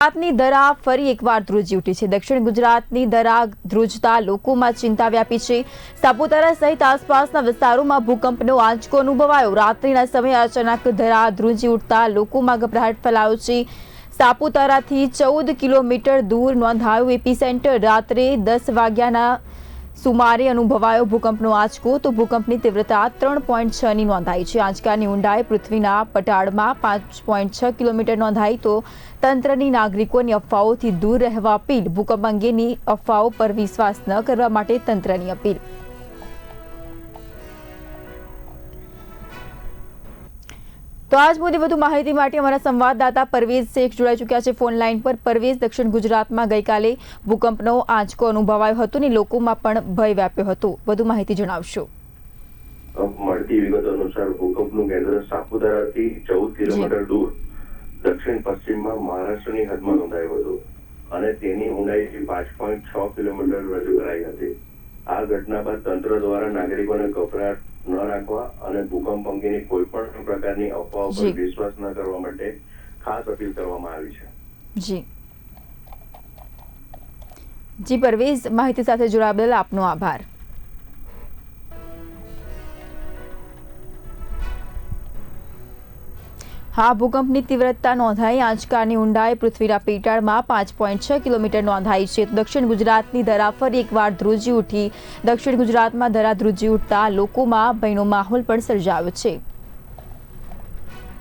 ગુજરાતની દરા ફરી એકવાર ધ્રુજી ઉઠી છે। દક્ષિણ ગુજરાતની દરા ધ્રુજતા લોકોમાં ચિંતા વ્યાપી છે। સાપુતારા સહિત આસપાસના વિસ્તારોમાં ભૂકંપનો આંચકો અનુભવાયો। રાત્રિના સમયે અચાનક દરા ધ્રુજી ઉઠતા લોકોમાં ગભરાટ ફેલાયો છે। સાપુતારાથી 14 કિલોમીટર દૂર નોંધાયું એપીસેન્ટર। રાત્રે 10 વાગ્યાના સુમારે અનુભવાયો ભૂકંપનો આંચકો। તો ભૂકંપની તીવ્રતા 3.6ની નોંધાઈ છે। આંચકાની ઊંડાઈ પૃથ્વીના પટાળમાં 5.6 કિલોમીટર નોંધાઈ। તો તંત્રની નાગરિકોની અફવાઓથી દૂર રહેવા અપીલ। ભૂકંપ અંગેની અફવાઓ પર વિશ્વાસ ન કરવા માટે તંત્રની અપીલ। તો આજ મુદ્દે વધુ માહિતી માટે અમારા સંવાદદાતા પરવેઝ શેખ જોડાઈ ચૂક્યા છે ફોન લાઈન પર। પરવેઝ, દક્ષિણ ગુજરાતમાં ગઈકાલે ભૂકંપનો આંચકો અનુભવાયો હતો અને લોકોમાં પણ ભય વ્યાપ્યો હતો। વધુ માહિતી જણાવશો। મળતી વિગતો અનુસાર ભૂકંપનું કેન્દ્ર સાપુતારાથી 14 કિલોમીટર દૂર દક્ષિણ પશ્ચિમમાં મહારાષ્ટ્રની હદમાં નોંધાયું હતું અને તેની ઊંડાઈ 5.6 કિલોમીટર રજૂ કરાઈ હતી। આ ઘટના બાદ તંત્ર દ્વારા નાગરિકોને ગભરાટ ન રાખવા અને ભૂકંપ અંગેની કોઈ પણ પ્રકારની અફવાઓ પર વિશ્વાસ ન કરવા માટે ખાસ અપીલ કરવામાં આવી છે। જી પરવેઝ, માહિતી સાથે જોડાવા બદલ આપનો આભાર। હા, ભૂકંપની તીવ્રતા નોંધાઈ। આંચકાની ઊંડાઈ પૃથ્વીના પેટાળમાં 5.6 કિલોમીટર નોંધાઈ છે। દક્ષિણ ગુજરાતની દરા ફરી એકવાર ધ્રુજી ઉઠી। દક્ષિણ ગુજરાતમાં દરા ધ્રુજી ઉઠતા લોકોમાં ભયનો માહોલ પણ સર્જાયો છે।